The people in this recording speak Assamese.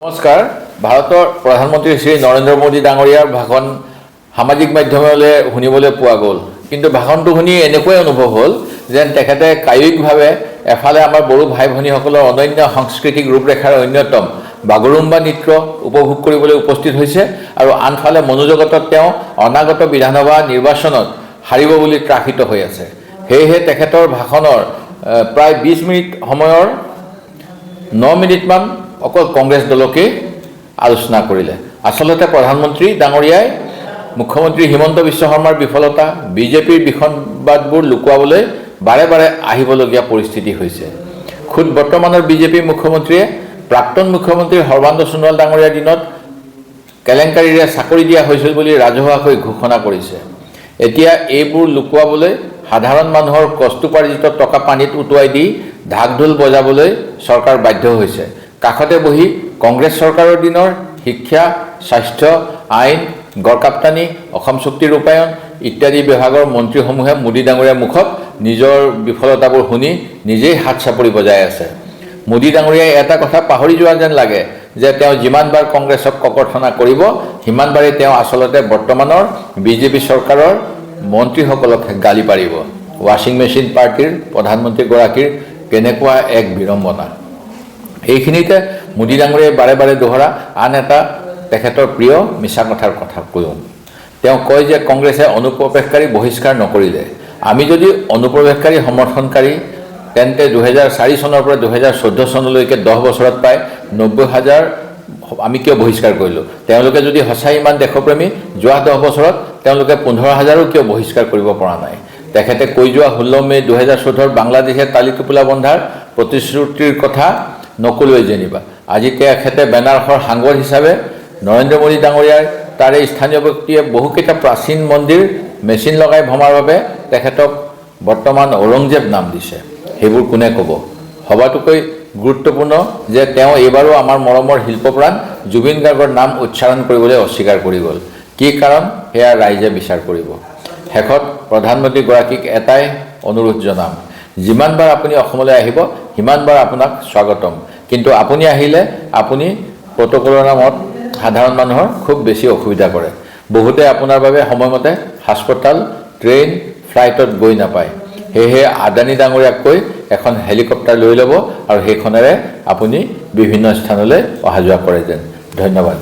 নমস্কাৰ। ভাৰতৰ প্ৰধানমন্ত্ৰী শ্ৰী নৰেন্দ্ৰ মোদী ডাঙৰীয়াৰ ভাষণ সামাজিক মাধ্যমলৈ শুনিবলৈ পোৱা গ'ল, কিন্তু ভাষণটো শুনি এনেকুৱাই অনুভৱ হ'ল যেন তেখেতে কায়িকভাৱে এফালে আমাৰ বড়ো ভাই ভনীসকলৰ অনন্য সাংস্কৃতিক ৰূপৰেখাৰ অন্যতম বাগৰুম্বা নৃত্য উপভোগ কৰিবলৈ উপস্থিত হৈছে আৰু আনফালে মনোজগতত তেওঁ অনাগত বিধানসভা নিৰ্বাচনত হাৰিব বুলি ত্ৰাসিত হৈ আছে। সেয়েহে তেখেতৰ ভাষণৰ প্ৰায় 20 মিনিট সময়ৰ 9 মিনিটমান অকল কংগ্ৰেছ দলকে আলোচনা কৰিলে। আচলতে প্ৰধানমন্ত্ৰী ডাঙৰীয়াই মুখ্যমন্ত্ৰী হিমন্ত বিশ্ব শৰ্মাৰ বিফলতা, বিজেপিৰ বিসংবাদবোৰ লুকুৱাবলৈ বাৰে বাৰে আহিবলগীয়া পৰিস্থিতি হৈছে। খুদ বৰ্তমানৰ বিজেপি মুখ্যমন্ত্ৰীয়ে প্ৰাক্তন মুখ্যমন্ত্ৰী সৰ্বানন্দ সোণোৱাল ডাঙৰীয়াৰ দিনত কেলেংকাৰীৰে চাকৰি দিয়া হৈছিল বুলি ৰাজহুৱাকৈ ঘোষণা কৰিছে। এতিয়া এইবোৰ লুকুৱাবলৈ সাধাৰণ মানুহৰ কষ্টোপাৰ্জিত টকা পানীত উটুৱাই দি ঢাক ঢোল বজাবলৈ চৰকাৰ বাধ্য হৈছে। কাষতে বহি কংগ্ৰেছ চৰকাৰৰ দিনৰ শিক্ষা, স্বাস্থ্য, আইন, গড়কাপ্তানি, অসম চুক্তি ৰূপায়ণ ইত্যাদি বিভাগৰ মন্ত্ৰীসমূহে মোদী ডাঙৰীয়াৰ মুখত নিজৰ বিফলতাবোৰ শুনি নিজেই হাত চাপৰি বজাই আছে। মোদী ডাঙৰীয়াই এটা কথা পাহৰি যোৱা যেন লাগে যে তেওঁ যিমানবাৰ কংগ্ৰেছক ককৰ্থনা কৰিব, সিমানবাৰেই তেওঁ আচলতে বৰ্তমানৰ বিজেপি চৰকাৰৰ মন্ত্ৰীসকলক গালি পাৰিব। ৱাশ্বিং মেচিন পাৰ্টিৰ প্ৰধানমন্ত্ৰীগৰাকীৰ কেনেকুৱা এক বিড়ম্বনা। এইখিনিতে মোদী ডাঙৰীয়াই বাৰে বাৰে দোহৰা আন এটা তেখেতৰ প্ৰিয় মিছা কথাৰ কথা কওঁ। তেওঁ কয় যে কংগ্ৰেছে অনুপ্ৰৱেশকাৰী বহিষ্কাৰ নকৰিলে। আমি যদি অনুপ্ৰৱেশকাৰী সমৰ্থনকাৰী তেন্তে 2004 চনৰ পৰা 2014 চনলৈকে 10 বছৰত প্ৰায় 90,000 আমি কিয় বহিষ্কাৰ কৰিলোঁ? তেওঁলোকে যদি সঁচাই ইমান দেশপ্ৰেমী, যোৱা 10 বছৰত তেওঁলোকে 15,000ও কিয় বহিষ্কাৰ কৰিব পৰা নাই? তেখেতে কৈ যোৱা 16 মে 2014 বাংলাদেশে তালি টোপোলা বন্ধাৰ প্ৰতিশ্ৰুতিৰ কথা নকলোৱে যেনিবা। আজি তেখেতে বেনাৰসৰ সাংগৰ হিচাপে নৰেন্দ্ৰ মোদী ডাঙৰীয়াৰ তাৰে স্থানীয় ব্যক্তিয়ে বহুকেইটা প্ৰাচীন মন্দিৰ মেচিন লগাই ভমাৰ বাবে তেখেতক বৰ্তমান ঔৰংজেব নাম দিছে। সেইবোৰ কোনে ক'ব? সবাতোকৈ গুৰুত্বপূৰ্ণ যে তেওঁ এইবাৰো আমাৰ মৰমৰ শিল্পপ্ৰাণ জুবিন গাৰ্গৰ নাম উচ্চাৰণ কৰিবলৈ অস্বীকাৰ কৰি গ'ল। কি কাৰণ সেয়া ৰাইজে বিচাৰ কৰিব। শেষত প্ৰধানমন্ত্ৰীগৰাকীক এটাই অনুৰোধ জনাম, যিমানবাৰ আপুনি অসমলৈ আহিব সিমানবাৰ আপোনাক স্বাগতম, কিন্তু আপুনি আহিলে আপুনি প্ৰট'কলৰ নামত সাধাৰণ মানুহৰ খুব বেছি অসুবিধা কৰে। বহুতে আপোনাৰ বাবে সময়মতে হাস্পতাল, ট্ৰেইন, ফ্লাইটত গৈ নাপায়। সেয়েহে আদানী ডাঙৰীয়াক কৈ এখন হেলিকপ্টাৰ লৈ ল'ব আৰু সেইখনেৰে আপুনি বিভিন্ন স্থানলৈ অহা যোৱা কৰে যেন। ধন্যবাদ।